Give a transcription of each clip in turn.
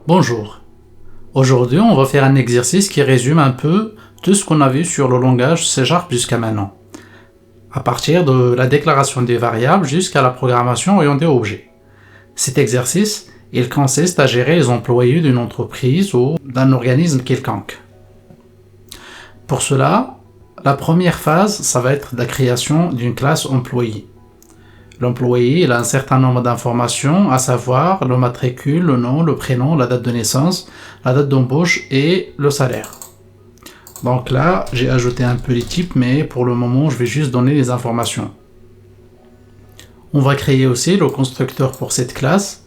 Bonjour. Aujourd'hui, on va faire un exercice qui résume un peu tout ce qu'on a vu sur le langage C# jusqu'à maintenant, à partir de la déclaration des variables jusqu'à la programmation orientée objet. Cet exercice, il consiste à gérer les employés d'une entreprise ou d'un organisme quelconque. Pour cela, la première phase, ça va être la création d'une classe employé. L'employé, il a un certain nombre d'informations, à savoir le matricule, le nom, le prénom, la date de naissance, la date d'embauche et le salaire. Donc là, j'ai ajouté un peu les types, mais pour le moment, je vais juste donner les informations. On va créer aussi le constructeur pour cette classe.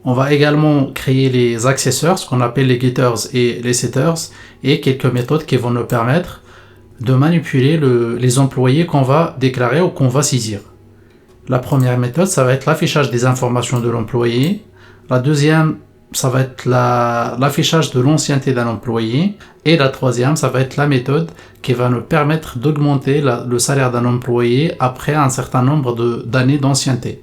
On va également créer les accesseurs, ce qu'on appelle les getters et les setters, et quelques méthodes qui vont nous permettre de manipuler les employés qu'on va déclarer ou qu'on va saisir. La première méthode, ça va être l'affichage des informations de l'employé. La deuxième, ça va être l'affichage de l'ancienneté d'un employé. Et la troisième, ça va être la méthode qui va nous permettre d'augmenter le salaire d'un employé après un certain nombre d'années d'ancienneté.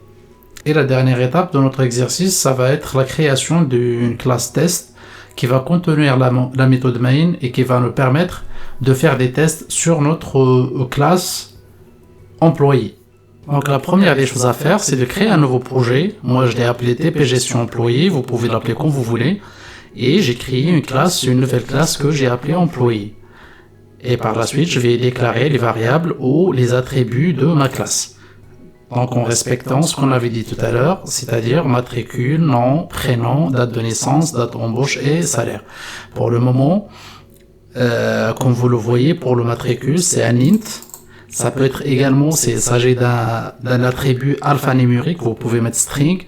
Et la dernière étape de notre exercice, ça va être la création d'une classe test qui va contenir la méthode main et qui va nous permettre de faire des tests sur notre classe employé. Donc la première des choses à faire, c'est de créer un nouveau projet. Moi, je l'ai appelé TP Gestion Employé, vous pouvez l'appeler comme vous voulez. Et j'ai créé une nouvelle classe que j'ai appelée Employé. Et par la suite, je vais déclarer les variables ou les attributs de ma classe. Donc en respectant ce qu'on avait dit tout à l'heure, c'est-à-dire matricule, nom, prénom, date de naissance, date d'embauche et salaire. Pour le moment, comme vous le voyez, pour le matricule, c'est un int. Ça peut être également, il s'agit d'un attribut alphanumérique, vous pouvez mettre string,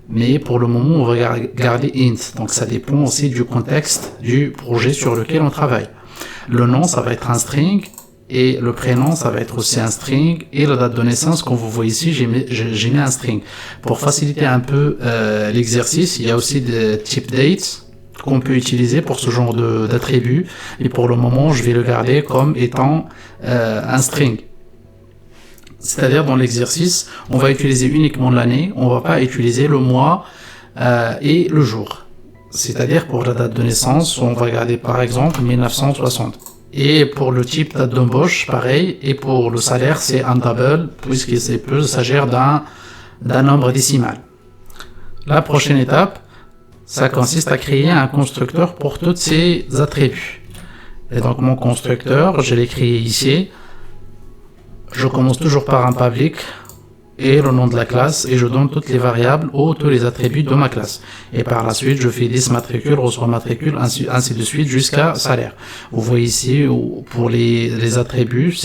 mais pour le moment, on va garder int. Donc ça dépend aussi du contexte du projet sur lequel on travaille. Le nom, ça va être un string, et le prénom, ça va être aussi un string, et la date de naissance, comme vous voyez ici, j'ai mis un string. Pour faciliter un peu l'exercice, il y a aussi des type dates qu'on peut utiliser pour ce genre d'attribut, et pour le moment, je vais le garder comme étant un string. C'est-à-dire dans l'exercice, on va utiliser uniquement l'année, on va pas utiliser le mois et le jour. C'est-à-dire pour la date de naissance, on va garder par exemple 1960. Et pour le type date d'embauche, pareil. Et pour le salaire, c'est un double, puisqu'il peut s'agir d'un nombre décimal. La prochaine étape, ça consiste à créer un constructeur pour tous ces attributs. Et donc mon constructeur, je l'ai créé ici. Je commence toujours par un public et le nom de la classe et je donne toutes les variables ou tous les attributs de ma classe. Et par la suite, je fais 10 matricules, reçoit matricule, ainsi de suite jusqu'à salaire. Vous voyez ici, pour les attributs,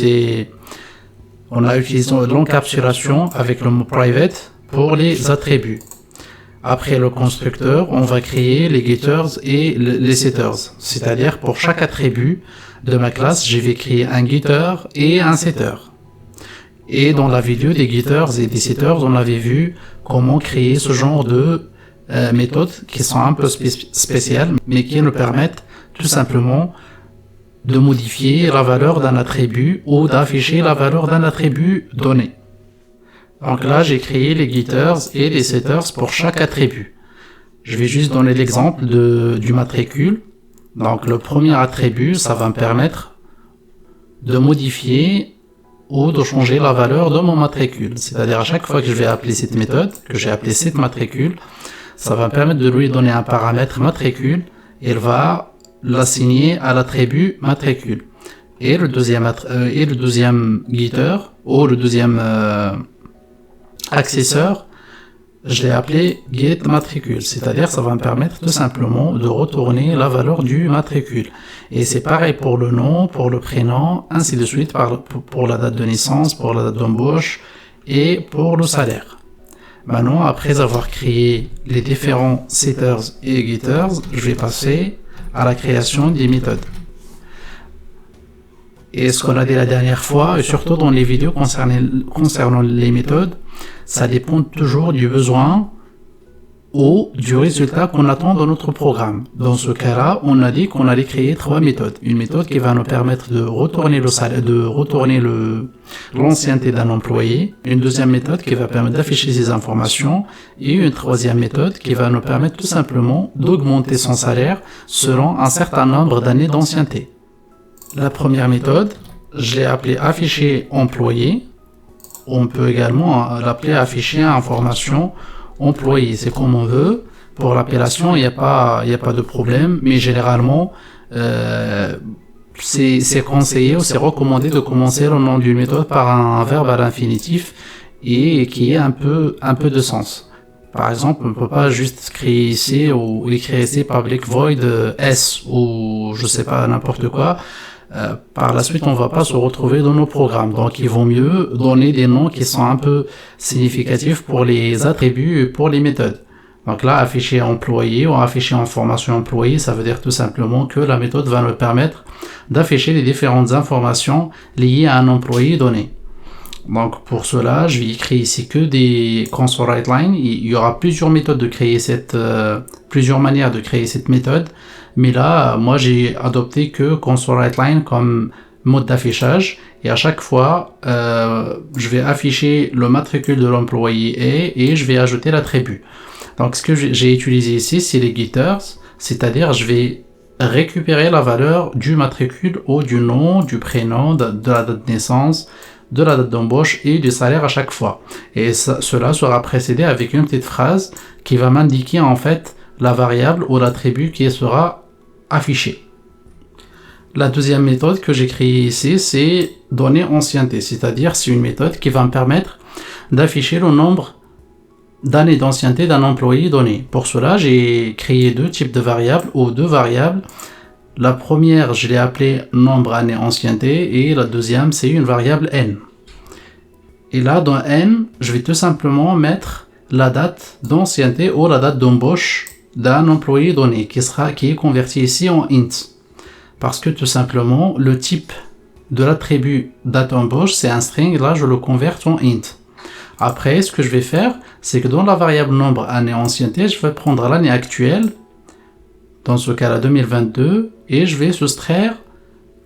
on a utilisé l'encapsulation avec le mot private pour les attributs. Après le constructeur, on va créer les getters et les setters. C'est-à-dire pour chaque attribut de ma classe, je vais créer un getter et un setter. Et dans la vidéo des getters et des setters, on avait vu comment créer ce genre de méthodes qui sont un peu spéciales, mais qui nous permettent tout simplement de modifier la valeur d'un attribut ou d'afficher la valeur d'un attribut donné. Donc là, j'ai créé les getters et les setters pour chaque attribut. Je vais juste donner l'exemple du matricule. Donc le premier attribut, ça va me permettre de modifier ou de changer la valeur de mon matricule. C'est-à-dire à chaque fois que je vais appeler cette méthode, que j'ai appelé cette matricule, ça va me permettre de lui donner un paramètre matricule et il va l'assigner à l'attribut matricule. Et le deuxième getter ou le deuxième accesseur, je l'ai appelé getMatricule, c'est-à-dire ça va me permettre tout simplement de retourner la valeur du matricule. Et c'est pareil pour le nom, pour le prénom, ainsi de suite pour la date de naissance, pour la date d'embauche et pour le salaire. Maintenant, après avoir créé les différents setters et getters, je vais passer à la création des méthodes. Et ce qu'on a dit la dernière fois, et surtout dans les vidéos concernant les méthodes, ça dépend toujours du besoin ou du résultat qu'on attend dans notre programme. Dans ce cas-là, on a dit qu'on allait créer 3 méthodes. Une méthode qui va nous permettre de retourner le salaire, de retourner l'ancienneté d'un employé. Une deuxième méthode qui va permettre d'afficher ces informations. Et une troisième méthode qui va nous permettre tout simplement d'augmenter son salaire selon un certain nombre d'années d'ancienneté. La première méthode, je l'ai appelée afficher employé. On peut également l'appeler afficher information employé, c'est comme on veut. Pour l'appellation, il n'y a pas de problème, mais généralement, c'est conseillé ou c'est recommandé de commencer le nom d'une méthode par un verbe à l'infinitif et qui ait un peu de sens. Par exemple, on ne peut pas juste créer ici ou écrire ici public void s ou je sais pas n'importe quoi. Par la suite, on va pas se retrouver dans nos programmes. Donc, il vaut mieux donner des noms qui sont un peu significatifs pour les attributs et pour les méthodes. Donc là, afficher employé ou afficher information employé, ça veut dire tout simplement que la méthode va nous permettre d'afficher les différentes informations liées à un employé donné. Donc, pour cela, je vais écrire ici que des console write line. Il y aura plusieurs méthodes de créer plusieurs manières de créer cette méthode. Mais là, moi, j'ai adopté que console write line comme mode d'affichage. Et à chaque fois, je vais afficher le matricule de l'employé et je vais ajouter l'attribut. Donc, ce que j'ai utilisé ici, c'est les getters. C'est-à-dire, je vais récupérer la valeur du matricule ou du nom, du prénom, de la date de naissance, de la date d'embauche et du salaire à chaque fois. Et cela sera précédé avec une petite phrase qui va m'indiquer en fait la variable ou l'attribut qui sera affiché. La deuxième méthode que j'ai créée ici, c'est donner ancienneté, c'est-à-dire c'est une méthode qui va me permettre d'afficher le nombre d'années d'ancienneté d'un employé donné. Pour cela, j'ai créé deux types de variables ou deux variables. La première, je l'ai appelée nombre année ancienneté et la deuxième, c'est une variable n. Et là, dans n, je vais tout simplement mettre la date d'ancienneté ou la date d'embauche d'un employé donné qui est converti ici en int. Parce que tout simplement, le type de l'attribut date d'embauche, c'est un string, là je le converte en int. Après, ce que je vais faire, c'est que dans la variable nombre année ancienneté, je vais prendre l'année actuelle, dans ce cas-là 2022, et je vais soustraire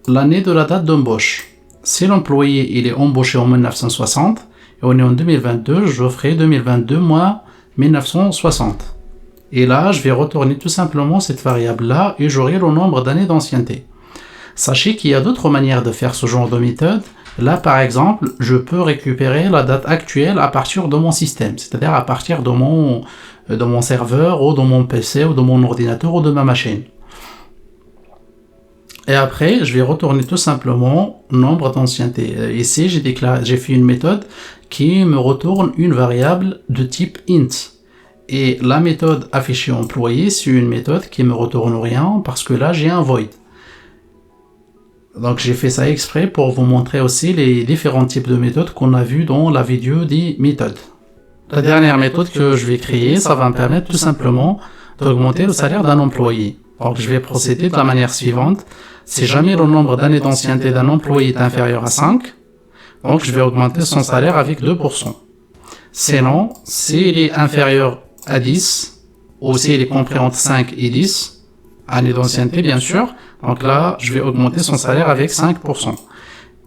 l'année de la date d'embauche. Si l'employé il est embauché en 1960, et on est en 2022, je ferai 2022 moins 1960. Et là, je vais retourner tout simplement cette variable-là et j'aurai le nombre d'années d'ancienneté. Sachez qu'il y a d'autres manières de faire ce genre de méthode. Là, par exemple, je peux récupérer la date actuelle à partir de mon système, c'est-à-dire à partir de mon serveur ou de mon PC ou de mon ordinateur ou de ma machine. Et après, je vais retourner tout simplement nombre d'ancienneté. Ici, j'ai fait une méthode qui me retourne une variable de type int. Et la méthode afficher employé, c'est une méthode qui me retourne rien parce que là, j'ai un void. Donc, j'ai fait ça exprès pour vous montrer aussi les différents types de méthodes qu'on a vues dans la vidéo des méthodes. La dernière méthode que je vais créer, ça va me permettre tout simplement d'augmenter le salaire d'un employé. Donc, je vais procéder de la manière suivante. Si jamais le nombre d'années d'ancienneté d'un employé est inférieur à 5, donc je vais augmenter son salaire avec 2%. Sinon, s'il est inférieur à 10, ou s'il est compris entre 5 et 10, années d'ancienneté bien sûr, donc là, je vais augmenter son salaire avec 5%.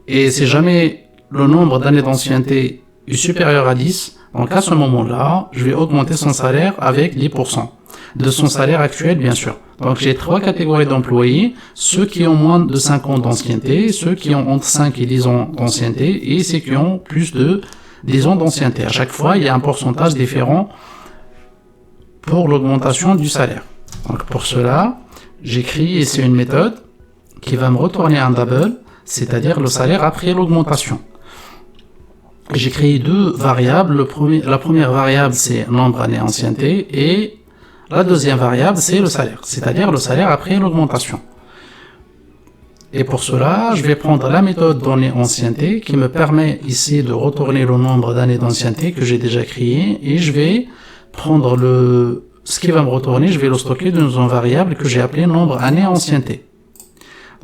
Et si jamais le nombre d'années d'ancienneté est supérieur à 10, donc à ce moment-là, je vais augmenter son salaire avec 10%. De son salaire actuel, bien sûr. Donc j'ai trois catégories d'employés, ceux qui ont moins de 5 ans d'ancienneté, ceux qui ont entre 5 et 10 ans d'ancienneté, et ceux qui ont plus de 10 ans d'ancienneté. À chaque fois, il y a un pourcentage différent pour l'augmentation du salaire. Donc pour cela, j'écris ici une méthode qui va me retourner un double, c'est-à-dire le salaire après l'augmentation. J'ai créé deux variables. La première variable, c'est nombre année ancienneté, et la deuxième variable, c'est le salaire, c'est-à-dire le salaire après l'augmentation. Et pour cela, je vais prendre la méthode donnée ancienneté qui me permet ici de retourner le nombre d'années d'ancienneté que j'ai déjà créé, et je vais prendre ce qui va me retourner, je vais le stocker dans une variable que j'ai appelée nombre année ancienneté.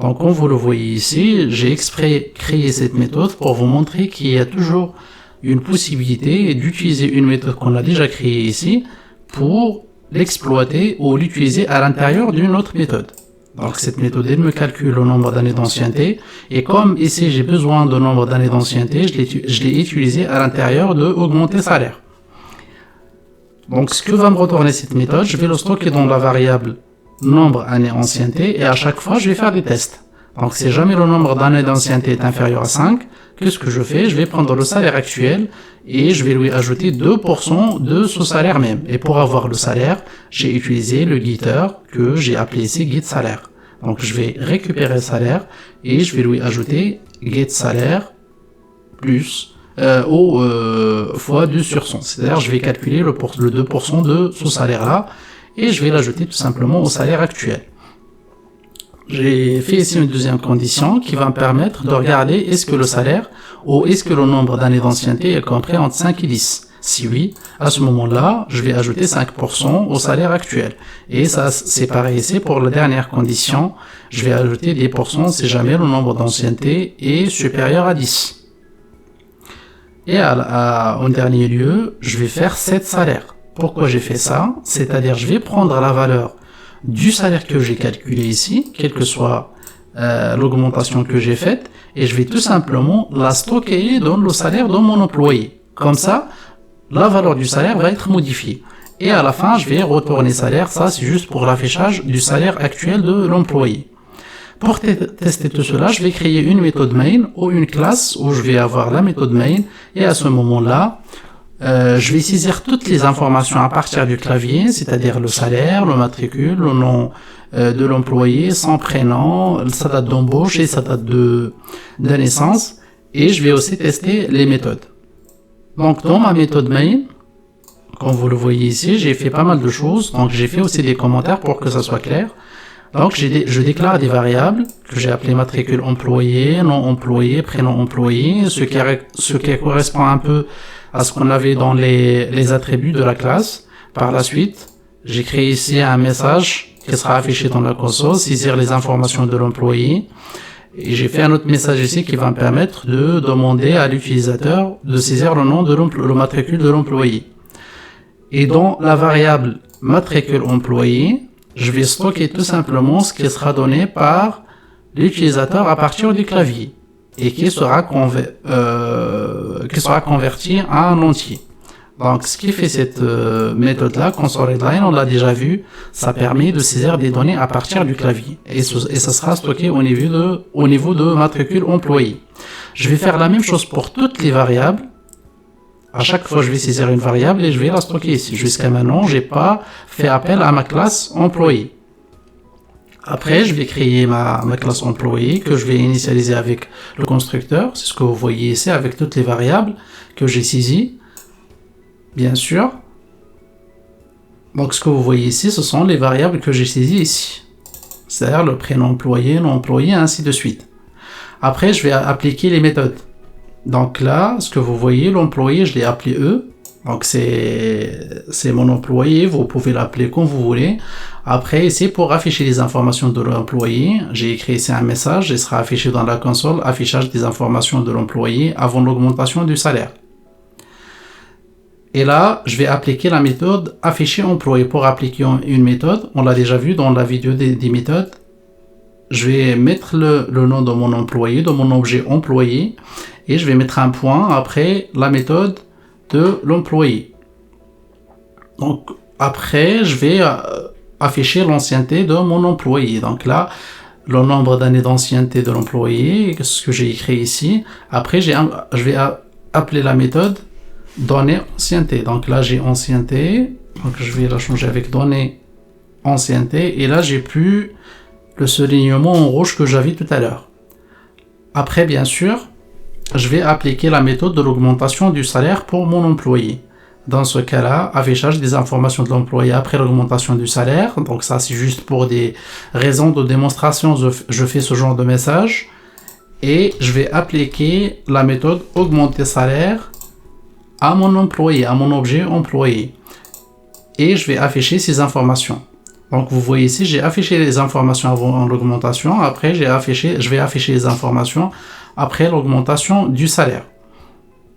Donc, comme vous le voyez ici, j'ai exprès créé cette méthode pour vous montrer qu'il y a toujours une possibilité d'utiliser une méthode qu'on a déjà créée ici pour l'exploiter ou l'utiliser à l'intérieur d'une autre méthode. Donc cette méthode, elle me calcule le nombre d'années d'ancienneté, et comme ici j'ai besoin de nombre d'années d'ancienneté, je l'ai utilisé à l'intérieur de augmenter salaire. Donc ce que va me retourner cette méthode, je vais le stocker dans la variable nombre années ancienneté, et à chaque fois je vais faire des tests. Donc si jamais le nombre d'années d'ancienneté est inférieur à 5, qu'est-ce que je fais? Je vais prendre le salaire actuel et je vais lui ajouter 2% de ce salaire même. Et pour avoir le salaire, j'ai utilisé le getter que j'ai appelé ici getSalaire. Donc je vais récupérer le salaire et je vais lui ajouter getSalaire plus fois 2 sur 100. C'est-à-dire je vais calculer le 2% de ce salaire-là et je vais l'ajouter tout simplement au salaire actuel. J'ai fait ici une deuxième condition qui va me permettre de regarder est-ce que le salaire ou est-ce que le nombre d'années d'ancienneté est compris entre 5 et 10. Si oui, à ce moment-là, je vais ajouter 5% au salaire actuel. Et ça, c'est pareil ici pour la dernière condition. Je vais ajouter 10% si jamais le nombre d'ancienneté est supérieur à 10. Et en dernier lieu, je vais faire 7 salaires. Pourquoi j'ai fait ça? C'est-à-dire, je vais prendre la valeur du salaire que j'ai calculé ici, quelle que soit l'augmentation que j'ai faite, et je vais tout simplement la stocker dans le salaire de mon employé. Comme ça, la valeur du salaire va être modifiée. Et à la fin, je vais retourner salaire. Ça, c'est juste pour l'affichage du salaire actuel de l'employé. Pour tester tout cela, je vais créer une méthode main ou une classe où je vais avoir la méthode main, et à ce moment-là, je vais saisir toutes les informations à partir du clavier, c'est-à-dire le salaire, le matricule, le nom de l'employé, son prénom, sa date d'embauche et sa date de naissance, et je vais aussi tester les méthodes. Donc dans ma méthode main, comme vous le voyez ici, j'ai fait pas mal de choses, donc j'ai fait aussi des commentaires pour que ça soit clair. Donc je déclare des variables que j'ai appelées matricule employé, nom employé, prénom employé, ce qui correspond un peu à ce qu'on avait dans les attributs de la classe. Par la suite, j'ai créé ici un message qui sera affiché dans la console, saisir les informations de l'employé. Et j'ai fait un autre message ici qui va me permettre de demander à l'utilisateur de saisir le nom de le matricule de l'employé. Et dans la variable matricule employé, je vais stocker tout simplement ce qui sera donné par l'utilisateur à partir du clavier et qui sera converti à un entier. Donc, ce qui fait cette méthode-là, console.readline, on l'a déjà vu, ça permet de saisir des données à partir du clavier et ça sera stocké au niveau de matricule employé. Je vais faire la même chose pour toutes les variables. À chaque fois, je vais saisir une variable et je vais la stocker ici. Jusqu'à maintenant, j'ai pas fait appel à ma classe employé. Après, je vais créer ma classe employé que je vais initialiser avec le constructeur. C'est ce que vous voyez ici avec toutes les variables que j'ai saisies. Bien sûr. Donc, ce que vous voyez ici, ce sont les variables que j'ai saisies ici. C'est-à-dire le prénom employé, nom employé, ainsi de suite. Après, je vais appliquer les méthodes. Donc là, ce que vous voyez, l'employé, je l'ai appelé E. Donc c'est mon employé, vous pouvez l'appeler comme vous voulez. Après, ici, pour afficher les informations de l'employé, j'ai écrit ici un message, il sera affiché dans la console, affichage des informations de l'employé avant l'augmentation du salaire. Et là, je vais appliquer la méthode afficher employé. Pour appliquer une méthode, on l'a déjà vu dans la vidéo des méthodes, je vais mettre le nom de mon employé, de mon objet employé, et je vais mettre un point après la méthode de l'employé. Donc après, je vais afficher l'ancienneté de mon employé. Donc là, le nombre d'années d'ancienneté de l'employé, ce que j'ai écrit ici. Après, je vais appeler la méthode données ancienneté. Donc là, j'ai ancienneté. Donc je vais la changer avec données ancienneté. Et là, j'ai plus le soulignement en rouge que j'avais tout à l'heure. Après, bien sûr, je vais appliquer la méthode de l'augmentation du salaire pour mon employé. Dans ce cas-là, affichage des informations de l'employé après l'augmentation du salaire. Donc ça, c'est juste pour des raisons de démonstration, je fais ce genre de message. Et je vais appliquer la méthode augmenter salaire à mon employé, à mon objet employé. Et je vais afficher ces informations. Donc vous voyez ici, j'ai affiché les informations avant l'augmentation. Après, je vais afficher les informations après l'augmentation du salaire.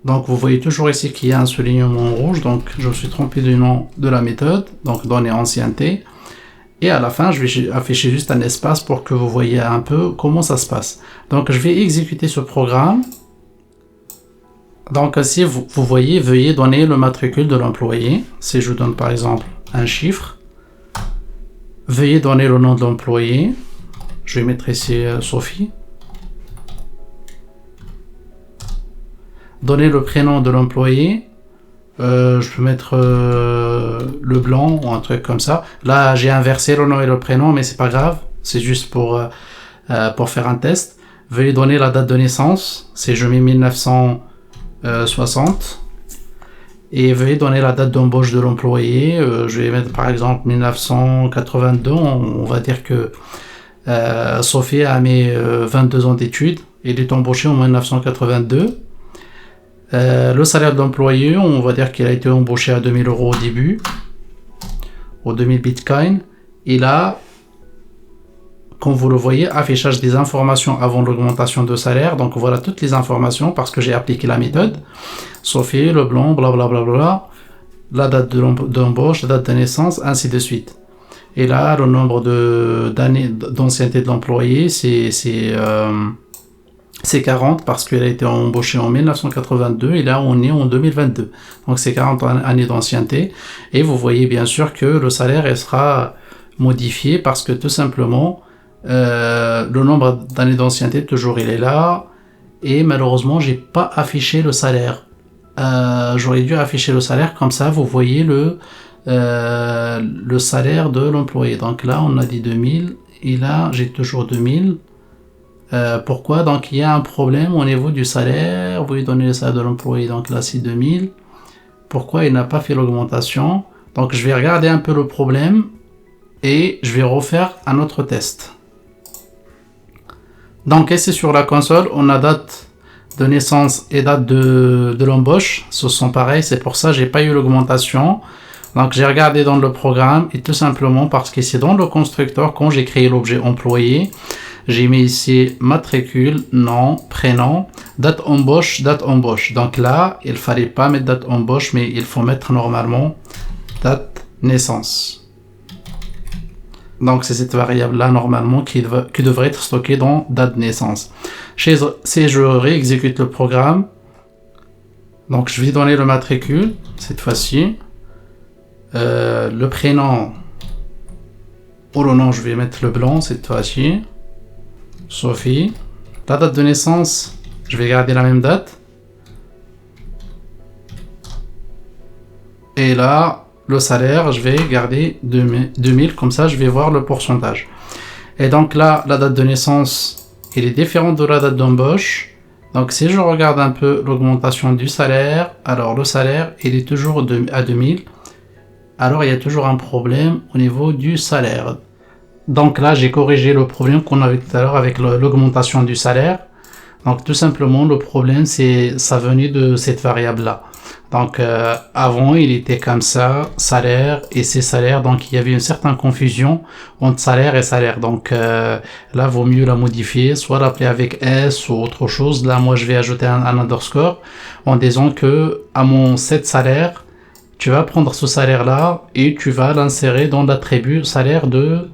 Donc vous voyez toujours ici qu'il y a un soulignement rouge, donc je me suis trompé du nom de la méthode, donc données ancienneté. Et à la fin, je vais afficher juste un espace pour que vous voyez un peu comment ça se passe. Donc je vais exécuter ce programme. Donc ici, vous voyez, veuillez donner le matricule de l'employé. Si je donne par exemple un chiffre, veuillez donner le nom de l'employé. Je vais mettre ici Sophie. Donner le prénom de l'employé. Je peux mettre le blanc ou un truc comme ça. Là, j'ai inversé le nom et le prénom, mais c'est pas grave. C'est juste pour faire un test. Veuillez donner la date de naissance. C'est je mets 1960. Et veuillez donner la date d'embauche de l'employé. Je vais mettre par exemple 1982. On va dire que Sophie a mis 22 ans d'études. Il est embauché en 1982. Le salaire de l'employé, on va dire qu'il a été embauché à 2000 € au début, aux 2000 bitcoins. Et là, comme vous le voyez, affichage des informations avant l'augmentation de salaire. Donc voilà toutes les informations parce que j'ai appliqué la méthode. Sophie, le blanc, blablabla, la date d'embauche, la date de naissance, ainsi de suite. Et là, le nombre d'années d'ancienneté de l'employé, c'est 40 parce qu'elle a été embauchée en 1982 et là on est en 2022. Donc c'est 40 années d'ancienneté. Et vous voyez bien sûr que le salaire il sera modifié parce que tout simplement le nombre d'années d'ancienneté toujours il est là. Et malheureusement j'ai pas affiché le salaire. J'aurais dû afficher le salaire comme ça vous voyez le salaire de l'employé. Donc là on a dit 2000 et là j'ai toujours 2000. Pourquoi? Donc il y a un problème au niveau du salaire. Vous lui donnez le salaire de l'employé, donc là c'est 2000. Pourquoi il n'a pas fait l'augmentation? Donc je vais regarder un peu le problème et je vais refaire un autre test. Donc ici sur la console, on a date de naissance et date de l'embauche. Ce sont pareils, c'est pour ça que j'ai pas eu l'augmentation. Donc j'ai regardé dans le programme et tout simplement parce que c'est dans le constructeur quand j'ai créé l'objet employé. J'ai mis ici matricule, nom, prénom, date embauche, date embauche. Donc là, il fallait pas mettre date embauche, mais il faut mettre normalement date naissance. Donc c'est cette variable-là normalement qui devrait être stockée dans date naissance. Si je réexécute le programme, donc je vais donner le matricule cette fois-ci, le prénom ou le nom, je vais mettre le blanc cette fois-ci. Sophie, la date de naissance, je vais garder la même date. Et là, le salaire, je vais garder 2000, comme ça je vais voir le pourcentage. Et donc là, la date de naissance, elle est différente de la date d'embauche. Donc si je regarde un peu l'augmentation du salaire, alors le salaire, il est toujours à 2000. Alors il y a toujours un problème au niveau du salaire. Donc là, j'ai corrigé le problème qu'on avait tout à l'heure avec l'augmentation du salaire. Donc tout simplement, le problème, ça venait de cette variable-là. Donc avant, il était comme ça, salaire et c'est salaire. Donc il y avait une certaine confusion entre salaire et salaire. Donc là, vaut mieux la modifier, soit l'appeler avec S ou autre chose. Là, moi, je vais ajouter un underscore en disant que à mon set salaire, tu vas prendre ce salaire-là et tu vas l'insérer dans l'attribut salaire de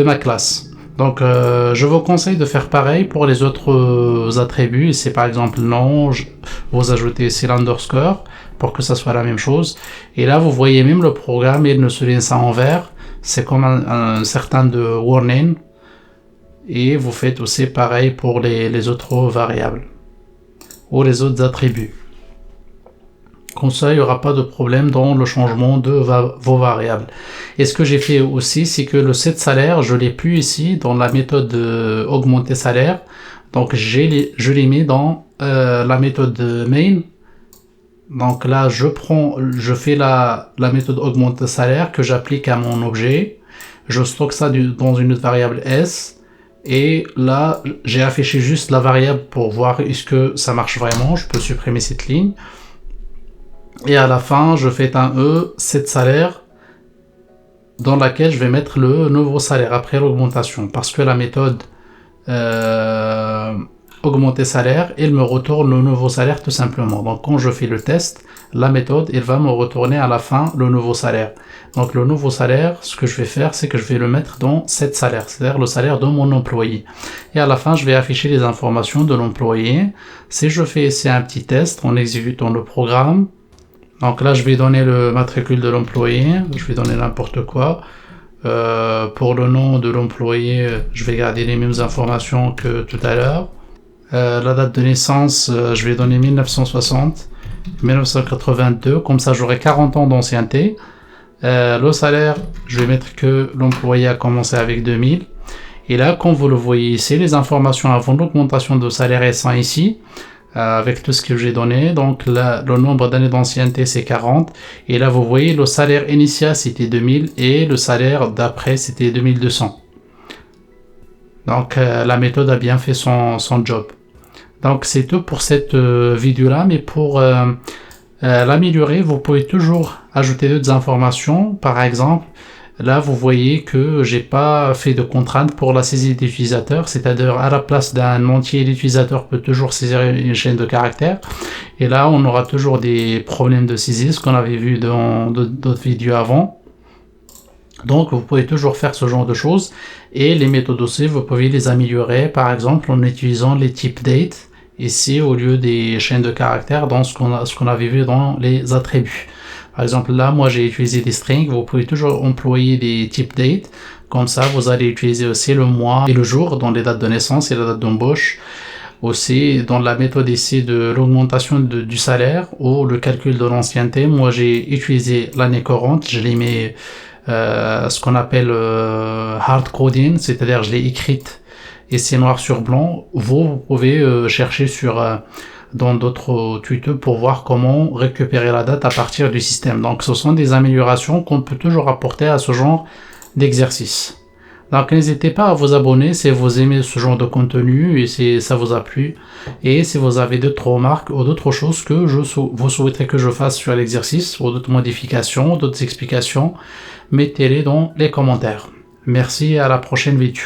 ma classe. Donc je vous conseille de faire pareil pour les autres attributs. Ici par exemple nom, vous ajoutez ici l'underscore pour que ça soit la même chose. Et là vous voyez même le programme, il nous souligne ça en vert. C'est comme un certain de warning. Et vous faites aussi pareil pour les autres variables ou les autres attributs. Comme ça, il n'y aura pas de problème dans le changement de vos variables. Et ce que j'ai fait aussi, c'est que le set salaire, je l'ai plus ici dans la méthode augmenter salaire. Donc, je l'ai mis dans la méthode main. Donc là, je fais la méthode augmenter salaire que j'applique à mon objet. Je stocke ça dans une autre variable S. Et là, j'ai affiché juste la variable pour voir est-ce que ça marche vraiment. Je peux supprimer cette ligne. Et à la fin, je fais un E, set salaire, dans laquelle je vais mettre le nouveau salaire après l'augmentation. Parce que la méthode augmenter salaire, il me retourne le nouveau salaire tout simplement. Donc quand je fais le test, la méthode, elle va me retourner à la fin le nouveau salaire. Donc le nouveau salaire, ce que je vais faire, c'est que je vais le mettre dans cet salaire, c'est-à-dire le salaire de mon employé. Et à la fin, je vais afficher les informations de l'employé. Si je fais ici un petit test en exécutant le programme, donc là je vais donner le matricule de l'employé, je vais donner n'importe quoi. Pour le nom de l'employé, je vais garder les mêmes informations que tout à l'heure. La date de naissance, je vais donner 1960, 1982, comme ça j'aurai 40 ans d'ancienneté. Le salaire, je vais mettre que l'employé a commencé avec 2000. Et là, comme vous le voyez ici, les informations avant l'augmentation de salaire sont ici, avec tout ce que j'ai donné. Donc là, le nombre d'années d'ancienneté, c'est 40. Et là, vous voyez, le salaire initial, c'était 2000 et le salaire d'après, c'était 2200. Donc la méthode a bien fait son job. Donc c'est tout pour cette vidéo-là, mais pour l'améliorer, vous pouvez toujours ajouter d'autres informations. Par exemple, là vous voyez que j'ai pas fait de contrainte pour la saisie d'utilisateur, c'est-à-dire à la place d'un entier, l'utilisateur peut toujours saisir une chaîne de caractères. Et là on aura toujours des problèmes de saisie, ce qu'on avait vu dans d'autres vidéos avant. Donc vous pouvez toujours faire ce genre de choses, et les méthodes aussi vous pouvez les améliorer, par exemple en utilisant les types date ici au lieu des chaînes de caractères dans ce qu'on avait vu dans les attributs. Par exemple là moi j'ai utilisé des strings, vous pouvez toujours employer des types date, comme ça vous allez utiliser aussi le mois et le jour dans les dates de naissance et la date d'embauche. Aussi dans la méthode ici de l'augmentation du salaire ou le calcul de l'ancienneté, moi j'ai utilisé l'année courante, je l'ai mis ce qu'on appelle hard coding, c'est-à-dire je l'ai écrite et c'est noir sur blanc. Vous pouvez chercher dans d'autres tutos pour voir comment récupérer la date à partir du système. Donc ce sont des améliorations qu'on peut toujours apporter à ce genre d'exercice. Donc n'hésitez pas à vous abonner si vous aimez ce genre de contenu et si ça vous a plu, et si vous avez d'autres remarques ou d'autres choses que vous souhaiterez que je fasse sur l'exercice, ou d'autres modifications, d'autres explications, mettez-les dans les commentaires. Merci, à la prochaine vidéo.